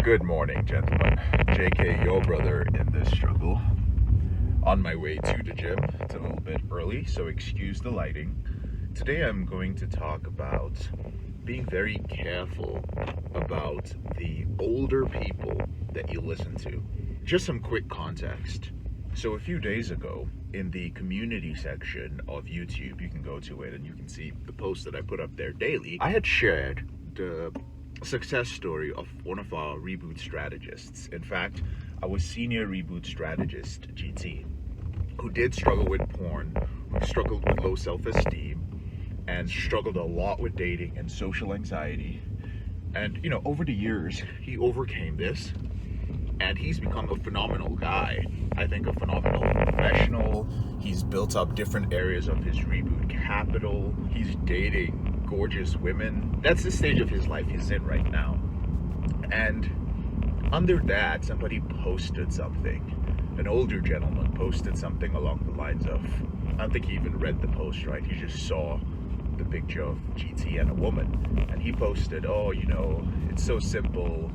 Good morning, gentlemen. JK, your brother in this struggle. On my way to the gym. It's a little bit early, so excuse the lighting. Today I'm going to talk about being very careful about the older people that you listen to. Just some quick context. So a few days ago, in the community section of YouTube, you can go to it and you can see the posts that I put up there daily. I had shared the success story of one of our Reboot strategists. In fact, our senior Reboot strategist, GT, who did struggle with porn, who struggled with low self-esteem, and struggled a lot with dating and social anxiety. And, over the years, he overcame this, and he's become a phenomenal guy. I think a phenomenal professional. He's built up different areas of his Reboot capital. He's dating gorgeous women. That's the stage of his life he's in right now. And under that, somebody posted something. An older gentleman posted something along the lines of, I don't think he even read the post, right? He just saw the picture of GT and a woman. And he posted, it's so simple.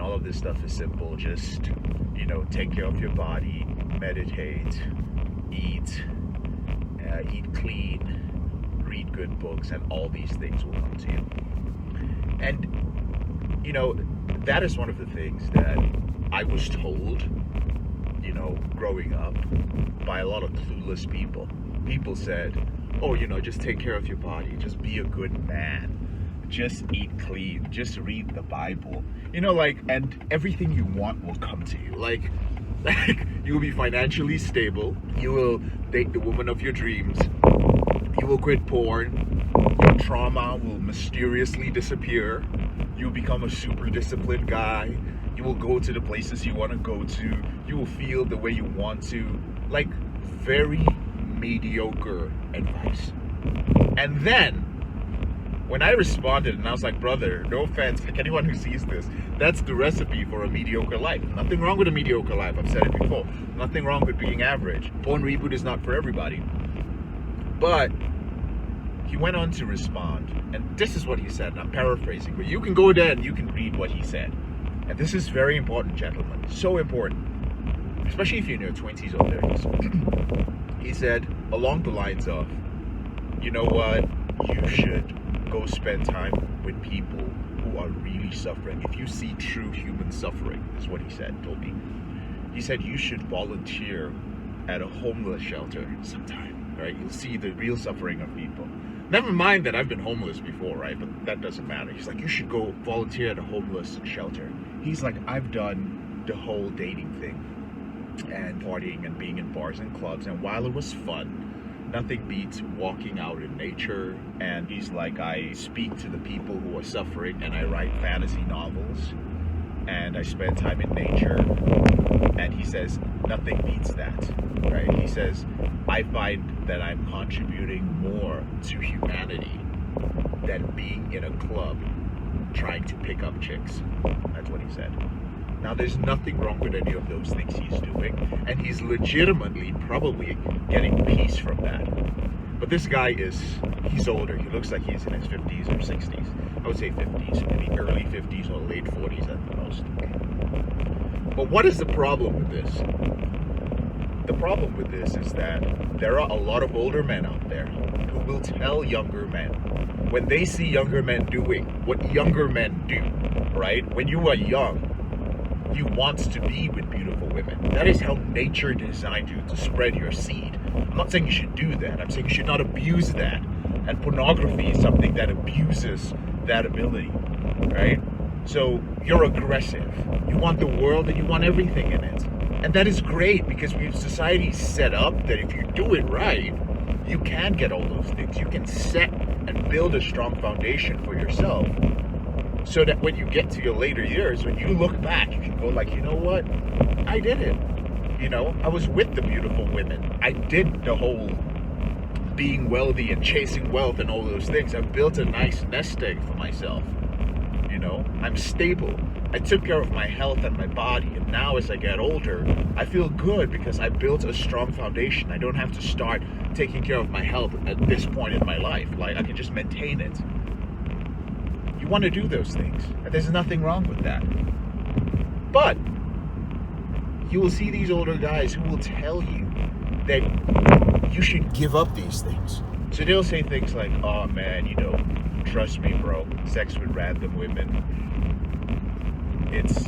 All of this stuff is simple. Just, take care of your body, meditate, eat clean, read good books, and all these things will come to you. And, that is one of the things that I was told, growing up by a lot of clueless people. People said, just take care of your body, just be a good man, just eat clean, just read the Bible, and everything you want will come to you. Like you will be financially stable, you will date the woman of your dreams, you will quit porn, your trauma will mysteriously disappear, you'll become a super disciplined guy, you will go to the places you want to go to, you will feel the way you want to. Like, very mediocre advice. And then when I responded and I was like, brother, no offense, like anyone who sees this, that's the recipe for a mediocre life. Nothing wrong with a mediocre life. I've said it before. Nothing wrong with being average. Porn Reboot is not for everybody. But he went on to respond, and this is what he said, and I'm paraphrasing, but you can go there and you can read what he said. And this is very important, gentlemen. So important. Especially if you're in your 20s or 30s. He said, along the lines of, you know what? You should go spend time with people who are really suffering. If you see true human suffering, is what he told me. He said you should volunteer at a homeless shelter sometime, right? You'll see the real suffering of people. Never mind that I've been homeless before, right? But that doesn't matter. He's like, you should go volunteer at a homeless shelter. He's like, I've done the whole dating thing and partying and being in bars and clubs, and while it was fun, nothing beats walking out in nature. And he's like, I speak to the people who are suffering, and I write fantasy novels, and I spend time in nature. And he says, nothing beats that, right? He says, I find that I'm contributing more to humanity than being in a club trying to pick up chicks. That's what he said. Now, there's nothing wrong with any of those things he's doing, and he's legitimately probably getting peace from that. But this guy he's older. He looks like he's in his 50s or 60s. I would say 50s, maybe early 50s or late 40s at the most. But what is the problem with this? The problem with this is that there are a lot of older men out there who will tell younger men, when they see younger men doing what younger men do, right? When you are young, you want to be with beautiful women. That is how nature designed you, to spread your seed. I'm not saying you should do that. I'm saying you should not abuse that. And pornography is something that abuses that ability, right? So you're aggressive. You want the world and you want everything in it. And that is great, because society's set up that if you do it right, you can get all those things. You can set and build a strong foundation for yourself, so that when you get to your later years, when you look back, you can go like, you know what? I did it. I was with the beautiful women. I did the whole being wealthy and chasing wealth and all those things. I built a nice nest egg for myself. I'm stable. I took care of my health and my body. And now as I get older, I feel good because I built a strong foundation. I don't have to start taking care of my health at this point in my life. Like, I can just maintain it. You want to do those things, and there's nothing wrong with that. But you will see these older guys who will tell you that you should give up these things. So they'll say things like, oh man, trust me, bro, sex with random women, it's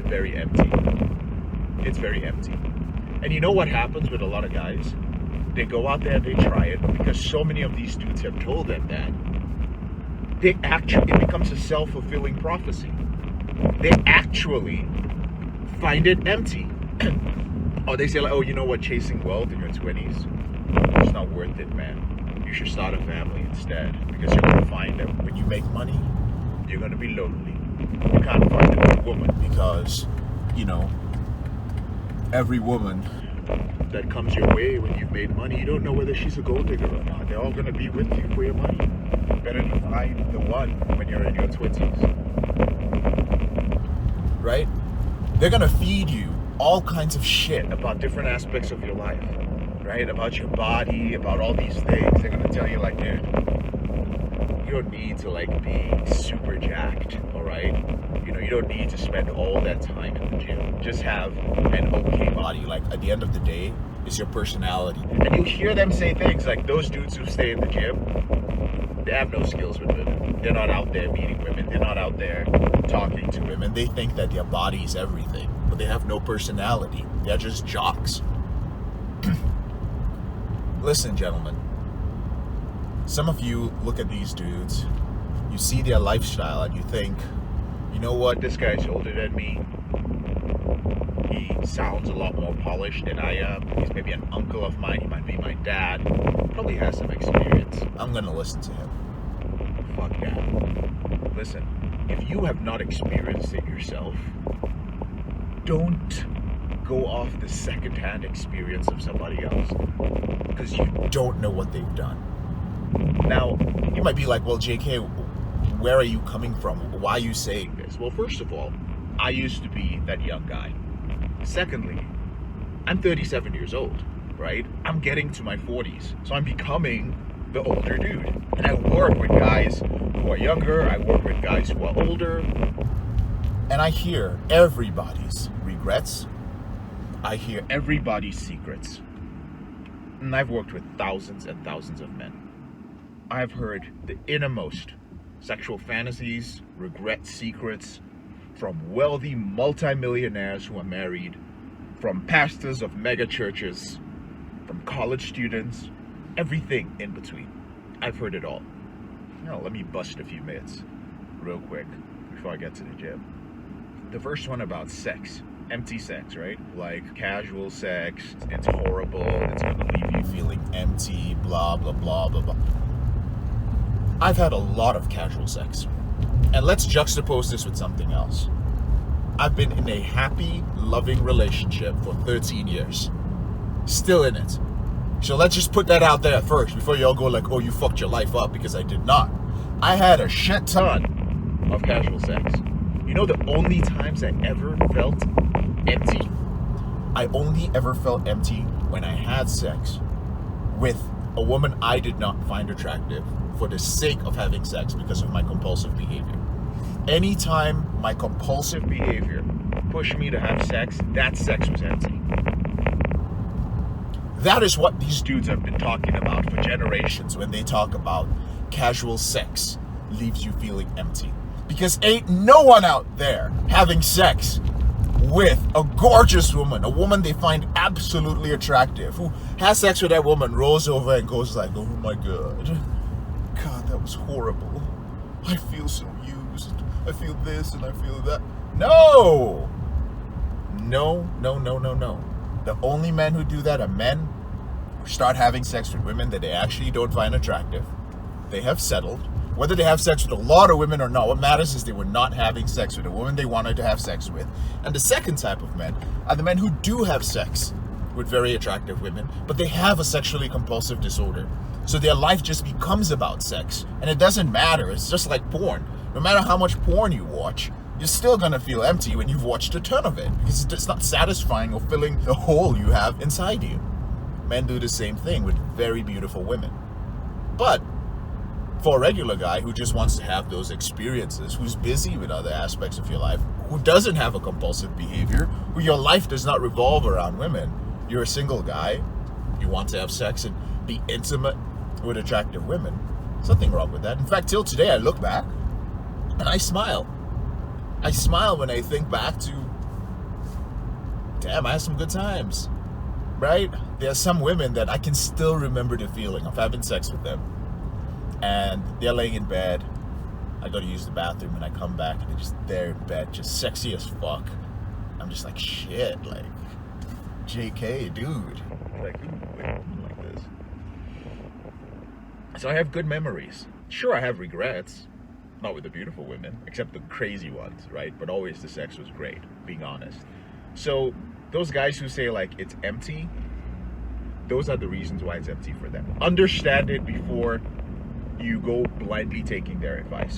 very empty. It's very empty. And you know what happens with a lot of guys? They go out there and they try it because so many of these dudes have told them that. It becomes a self-fulfilling prophecy. They actually find it empty. Or they say like, oh, you know what, chasing wealth in your 20s, it's not worth it, man. You should start a family instead, because you're going to find that when you make money, you're going to be lonely. You can't find a good woman because, every woman that comes your way when you've made money, you don't know whether she's a gold digger or not. They're all going to be with you for your money. Better to find the one when you're in your 20s. Right? They're going to feed you all kinds of shit about different aspects of your life. Right? About your body, about all these things. They're going to tell you like, dude, you don't need to be super jacked, all right? You don't need to spend all that time in the gym. Just have an okay body. Like, at the end of the day, it's your personality. And you hear them say things like, those dudes who stay in the gym, they have no skills with women. They're not out there meeting women. They're not out there talking to women. They think that their body is everything, but they have no personality. They're just jocks. Listen, gentlemen. Some of you look at these dudes, you see their lifestyle, and you think, you know what, this guy's older than me. He sounds a lot more polished than I am. He's maybe an uncle of mine. He might be my dad. Probably has some experience. I'm going to listen to him. Fuck that. Listen, if you have not experienced it yourself, don't go off the secondhand experience of somebody else, because you don't know what they've done. Now, you might be like, well, JK, where are you coming from? Why are you saying this? Well, first of all, I used to be that young guy. Secondly, I'm 37 years old, right? I'm getting to my 40s, so I'm becoming the older dude. And I work with guys who are younger, I work with guys who are older, and I hear everybody's regrets. I hear everybody's secrets. And I've worked with thousands and thousands of men. I've heard the innermost sexual fantasies, regret secrets from wealthy multimillionaires who are married, from pastors of mega churches, from college students, everything in between. I've heard it all. Now, let me bust a few myths real quick before I get to the gym. The first one about sex. Empty sex, right? Like casual sex, it's horrible, it's gonna leave you feeling empty, blah, blah, blah, blah, blah. I've had a lot of casual sex. And let's juxtapose this with something else. I've been in a happy, loving relationship for 13 years. Still in it. So let's just put that out there first before y'all go like, oh, you fucked your life up, because I did not. I had a shit ton of casual sex. You know the only times I ever felt empty? I only ever felt empty when I had sex with a woman I did not find attractive for the sake of having sex because of my compulsive behavior. Anytime my compulsive behavior pushed me to have sex, that sex was empty. That is what these dudes have been talking about for generations when they talk about casual sex leaves you feeling empty. Because ain't no one out there having sex with a gorgeous woman, a woman they find absolutely attractive, who has sex with that woman, rolls over and goes like, oh my God, that was horrible. I feel so used. I feel this and I feel that. No. The only men who do that are men who start having sex with women that they actually don't find attractive. They have settled. Whether they have sex with a lot of women or not, what matters is they were not having sex with a woman they wanted to have sex with. And the second type of men are the men who do have sex with very attractive women, but they have a sexually compulsive disorder. So their life just becomes about sex. And it doesn't matter. It's just like porn. No matter how much porn you watch, you're still going to feel empty when you've watched a ton of it, because it's not satisfying or filling the hole you have inside you. Men do the same thing with very beautiful women. But For a regular guy who just wants to have those experiences, who's busy with other aspects of your life, who doesn't have a compulsive behavior, who your life does not revolve around women, you're a single guy, you want to have sex and be intimate with attractive women, there's nothing wrong with that. In fact, till today, I look back and I smile. I smile when I think back to, damn, I had some good times, right? There are some women that I can still remember the feeling of having sex with them. And they're laying in bed. I go to use the bathroom and I come back and they're just there in bed, just sexy as fuck. I'm just like, shit, like, JK, dude. Like, who like this? So I have good memories. Sure, I have regrets. Not with the beautiful women, except the crazy ones, right? But always the sex was great, being honest. So those guys who say, like, it's empty, those are the reasons why it's empty for them. Understand it before you go blindly taking their advice.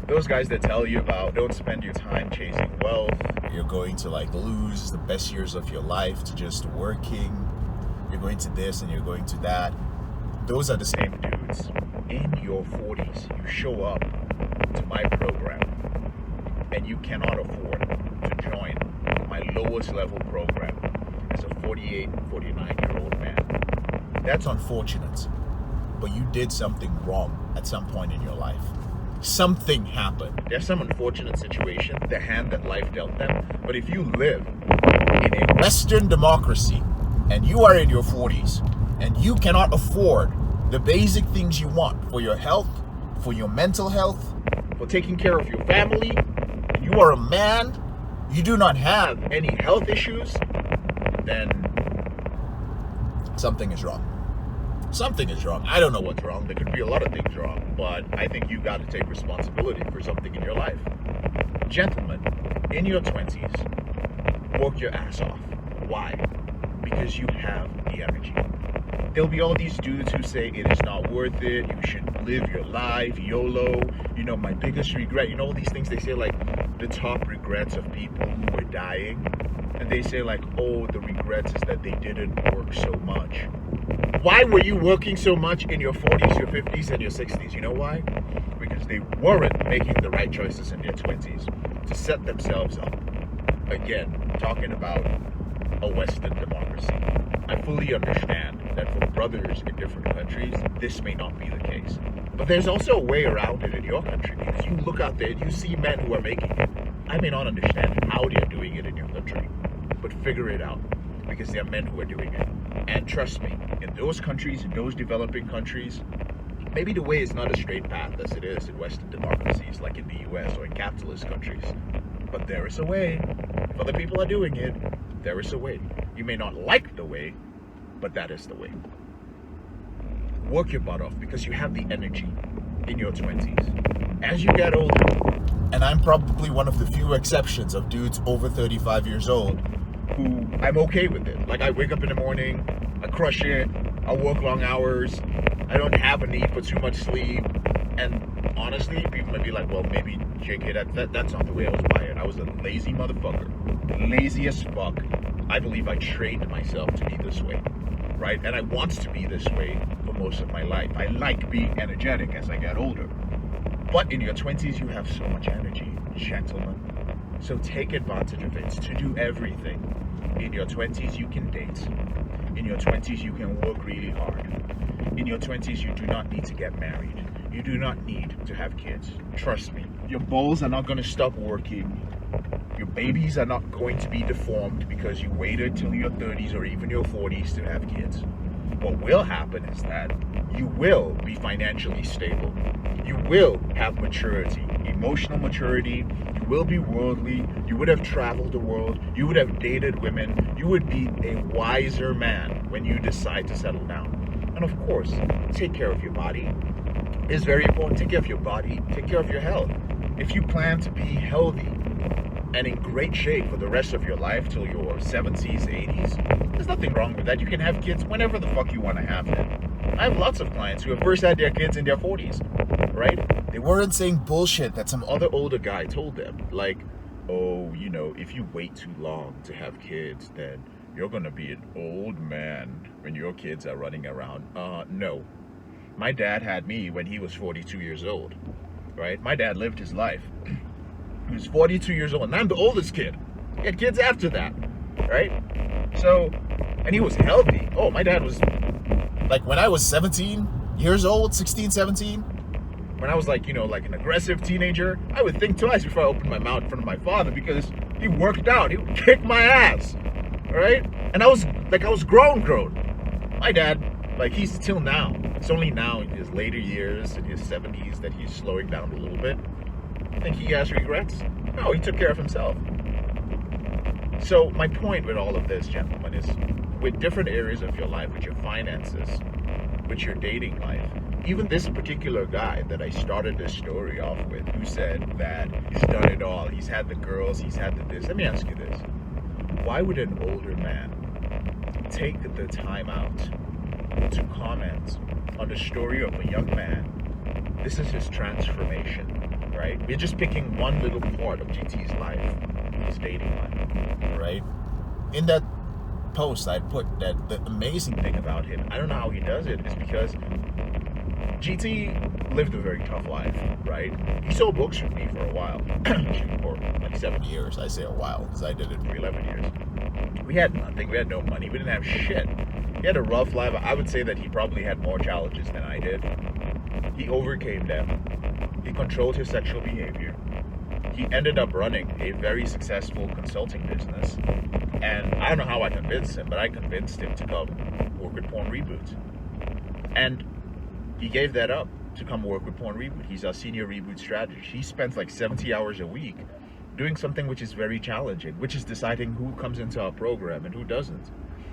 Those guys that tell you about don't spend your time chasing wealth, you're going to like lose the best years of your life to just working, you're going to this and you're going to that, those are the same dudes. In your 40s, you show up to my program and you cannot afford to join my lowest level program as a 48, 49-year-old man. That's unfortunate. But you did something wrong at some point in your life. Something happened. There's some unfortunate situation, the hand that life dealt them. But if you live in a Western democracy and you are in your 40s and you cannot afford the basic things you want for your health, for your mental health, for taking care of your family, and you are a man, you do not have any health issues, then something is wrong. Something is wrong. I don't know what's wrong. There could be a lot of things wrong, but I think you got to take responsibility for something in your life. Gentlemen, in your 20s, work your ass off. Why? Because you have the energy. There'll be all these dudes who say it is not worth it, you should live your life, YOLO, you know, my biggest regret, you know, all these things they say, like the top regrets of people who were dying. And they say like, oh, the regrets is that they didn't work so much. Why were you working so much in your 40s, your 50s, and your 60s? You know why? Because they weren't making the right choices in their 20s to set themselves up. Again, talking about a Western democracy. I fully understand that for brothers in different countries, this may not be the case. But there's also a way around it in your country, because you look out there and you see men who are making it. I may not understand how they're doing it in your country, but figure it out, because there are men who are doing it. And trust me, in those countries, in those developing countries, maybe the way is not a straight path as it is in Western democracies like in the US or in capitalist countries. But there is a way. If other people are doing it, there is a way. You may not like the way, but that is the way. Work your butt off because you have the energy in your 20s. As you get older, and I'm probably one of the few exceptions of dudes over 35 years old who I'm okay with it. Like, I wake up in the morning, I crush it, I work long hours, I don't have a need for too much sleep. And honestly, people might be like, well, maybe JK, that's not the way I was wired. I was a lazy motherfucker. Lazy as fuck. I believe I trained myself to be this way, right? And I want to be this way for most of my life. I like being energetic as I get older. But in your 20s, you have so much energy, gentlemen. So take advantage of it to do everything. In your 20s, you can date. In your 20s, you can work really hard. In your 20s, you do not need to get married. You do not need to have kids. Trust me. Your balls are not going to stop working. Your babies are not going to be deformed because you waited till your 30s or even your 40s to have kids. What will happen is that you will be financially stable. You will have maturity, emotional maturity. You will be worldly. You would have traveled the world. You would have dated women. You would be a wiser man when you decide to settle down. And of course, take care of your body. It's very important. Take care of your body. Take care of your health. If you plan to be healthy and in great shape for the rest of your life till your 70s, 80s, there's nothing wrong with that. You can have kids whenever the fuck you want to have them. I have lots of clients who have first had their kids in their 40s, right? They weren't saying bullshit that some other older guy told them. Like, oh, you know, if you wait too long to have kids, then you're going to be an old man when your kids are running around. No. My dad had me when he was 42 years old, right? My dad lived his life. He was 42 years old, and I'm the oldest kid. He had kids after that, right? So, and he was healthy. Oh, my dad was, like, when I was 17 years old, 16, 17, when I was like, like an aggressive teenager, I would think twice before I opened my mouth in front of my father because he worked out. He would kick my ass, right? And I was grown. My dad, like, he's still now. It's only now in his later years, in his 70s, that he's slowing down a little bit. I think he has regrets. No, he took care of himself. So my point with all of this, gentlemen, is with different areas of your life, with your finances, with your dating life, even this particular guy that I started this story off with, who said that he's done it all, he's had the girls, he's had the this. Let me ask you this. Why would an older man take the time out to comment on the story of a young man? This is his transformation, right? We're just picking one little part of GT's life, his dating life, right? In that post, I put that the amazing thing about him, I don't know how he does it, is because GT lived a very tough life, right? He sold books with me for a while, for like 7 years. I say a while because I did it for 11 years. We had nothing. We had no money. We didn't have shit. He had a rough life. I would say that he probably had more challenges than I did. He overcame them. He controlled his sexual behavior. He ended up running a very successful consulting business. And I don't know how I convinced him, but I convinced him to come work with Porn Reboot. And he gave that up to come work with Porn Reboot. He's our senior Reboot strategist. He spends like 70 hours a week doing something which is very challenging, which is deciding who comes into our program and who doesn't.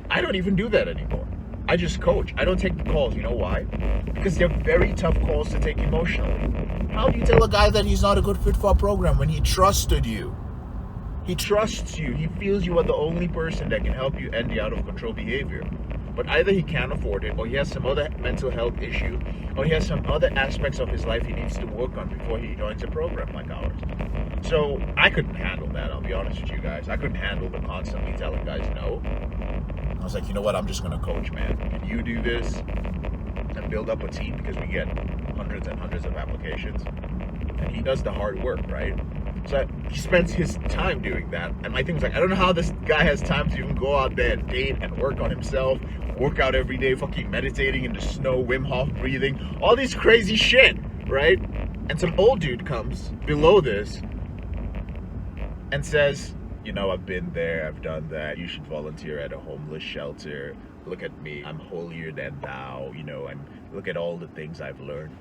I don't even do that anymore. I just coach. I don't take the calls. You know why? Because they're very tough calls to take emotionally. How do you tell a guy that he's not a good fit for our program when he trusted you? He trusts you. He feels you are the only person that can help you end the out of control behavior. But either he can't afford it, or he has some other mental health issue, or he has some other aspects of his life he needs to work on before he joins a program like ours. So I couldn't handle that, I'll be honest with you guys. I couldn't handle the constantly telling guys no. I was like, you know what, I'm just going to coach, man. Can you do this and build up a team? Because we get hundreds and hundreds of applications. And he does the hard work, right? So he spends his time doing that. And my thing was like, I don't know how this guy has time to even go out there and date and work on himself, work out every day, fucking meditating in the snow, Wim Hof breathing, all this crazy shit, right? And some old dude comes below this and says, you know, I've been there, I've done that, you should volunteer at a homeless shelter, look at me, I'm holier than thou, you know, and look at all the things I've learned.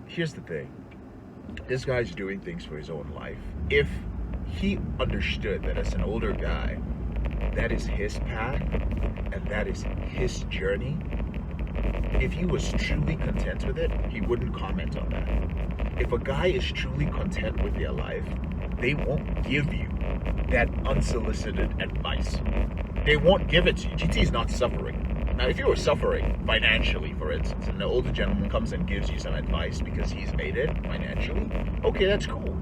Here's the thing. This guy's doing things for his own life. If he understood that as an older guy, that is his path and that is his journey, if he was truly content with it, he wouldn't comment on that. If a guy is truly content with their life, they won't give you that unsolicited advice. They won't give it to you. GT is not suffering. Now, if you were suffering financially, for instance, and the older gentleman comes and gives you some advice because he's made it financially, okay, that's cool.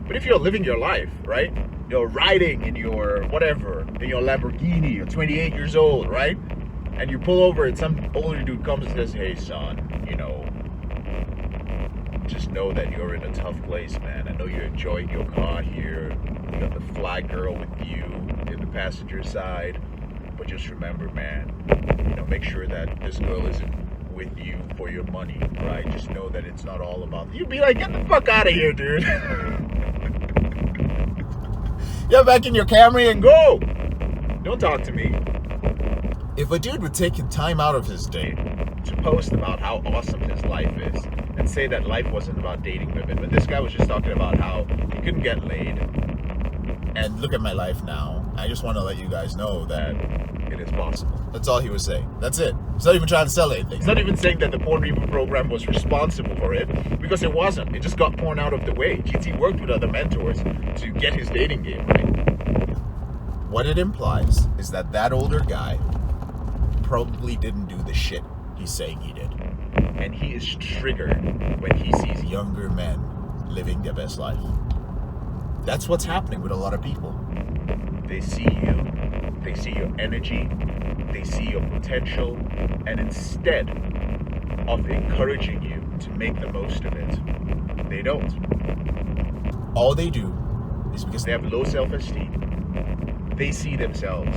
But if you're living your life, right? You're riding in your whatever, in your Lamborghini, you're 28 years old, right? And you pull over and some older dude comes and says, hey, son, you know, just know that you're in a tough place, man. I know you're enjoying your car here. You got the fly girl with you in the passenger side. But just remember, man, you know, make sure that this girl isn't with you for your money, right? Just know that it's not all about you. Be like, get the fuck out of here, dude. Get back in your Camry and go. Don't talk to me. If a dude would take time out of his day to post about how awesome his life is and say that life wasn't about dating women, but this guy was just talking about how he couldn't get laid, and look at my life now. I just want to let you guys know that it is possible. That's all he was saying. That's it. He's not even trying to sell anything. He's not even saying that the Porn Reboot program was responsible for it, because it wasn't. It just got porn out of the way. GT worked with other mentors to get his dating game right. What it implies is that that older guy probably didn't do the shit he's saying he did. And he is triggered when he sees younger men living their best life. That's what's happening with a lot of people. They see you, they see your energy, they see your potential, and instead of encouraging you to make the most of it. They don't. All they do is because They have low self-esteem. They see themselves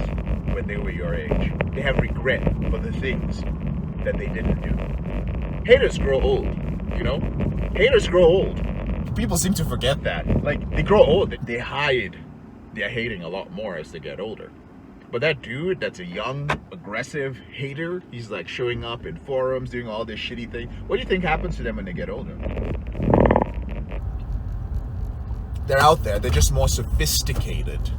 when they were your age. They have regret for the things that they didn't do. Haters grow old, you know? Haters grow old. people seem to forget that. Like, they grow old. They hide their hating a lot more as they get older. But that dude that's a young, aggressive hater, he's like showing up in forums, doing all this shitty thing. What do you think happens to them when they get older? They're out there, they're just more sophisticated.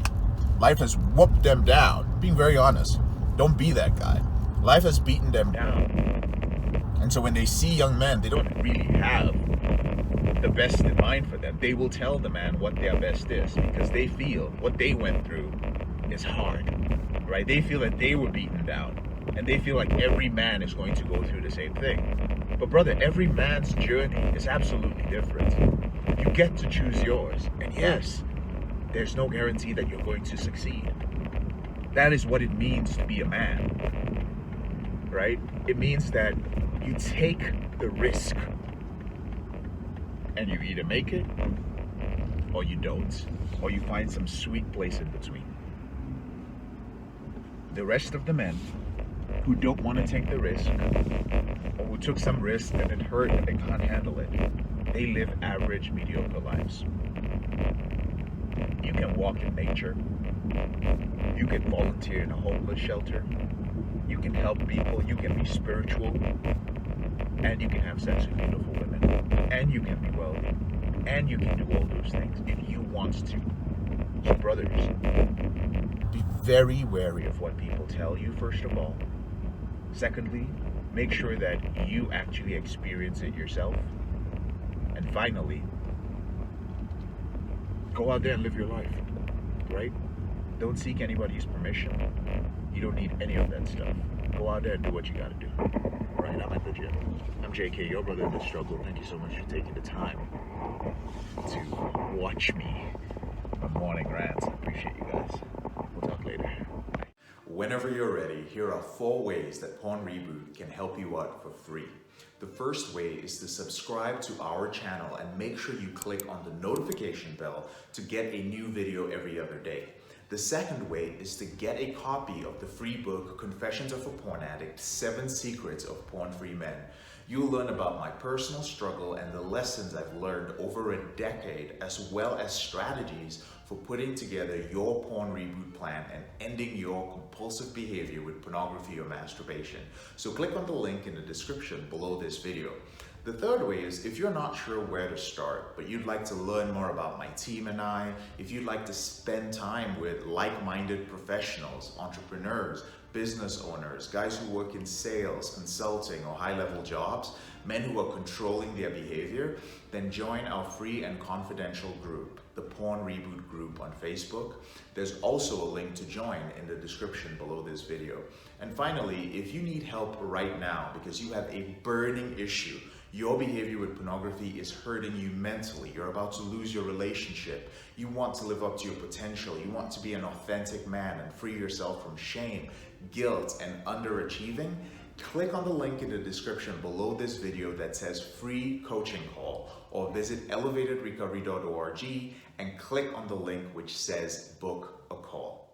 Life has whooped them down. Being very honest, don't be that guy. Life has beaten them down. And so when they see young men, they don't Really have the best in mind for them. They will tell the man what their best is because they feel what they went through is hard, right? They feel that they were beaten down and they feel like every man is going to go through the same thing. But brother, every man's journey is absolutely different. You get to choose yours. And yes, there's no guarantee that you're going to succeed. That is what it means to be a man, right? It means that you take the risk and you either make it or you don't, or you find some sweet place in between. The rest of the men who don't want to take the risk, or who took some risk and it hurt and they can't handle it, they live average, mediocre lives. You can walk in nature. You can volunteer in a homeless shelter. You can help people. You can be spiritual. And you can have sex with beautiful women. And you can be wealthy. And you can do all those things if you want to. So brothers, be very wary of what people tell you, first of all. Secondly, make sure that you actually experience it yourself. And finally, go out there and live your life, right? Don't seek anybody's permission. You don't need any of that stuff. Go out there and do what you gotta do. Right, I'm at the gym. I'm JK, your brother in the struggle. Thank you so much for taking the time to watch me on morning rants. I appreciate you guys. We'll talk later. Whenever you're ready, here are 4 ways that Porn Reboot can help you out for free. The first way is to subscribe to our channel and make sure you click on the notification bell to get a new video every other day. The second way is to get a copy of the free book, Confessions of a Porn Addict, 7 Secrets of Porn-Free Men. You'll learn about my personal struggle and the lessons I've learned over a decade, as well as strategies for putting together your porn reboot plan and ending your compulsive behavior with pornography or masturbation. So click on the link in the description below this video. The third way is if you're not sure where to start, but you'd like to learn more about my team and I, if you'd like to spend time with like-minded professionals, entrepreneurs, business owners, guys who work in sales, consulting, or high-level jobs, men who are controlling their behavior, then join our free and confidential group, the Porn Reboot group on Facebook. There's also a link to join in the description below this video. And finally, if you need help right now because you have a burning issue, your behavior with pornography is hurting you mentally, you're about to lose your relationship, you want to live up to your potential, you want to be an authentic man and free yourself from shame, guilt, and underachieving, click on the link in the description below this video that says free coaching call, or visit elevatedrecovery.org and click on the link which says book a call.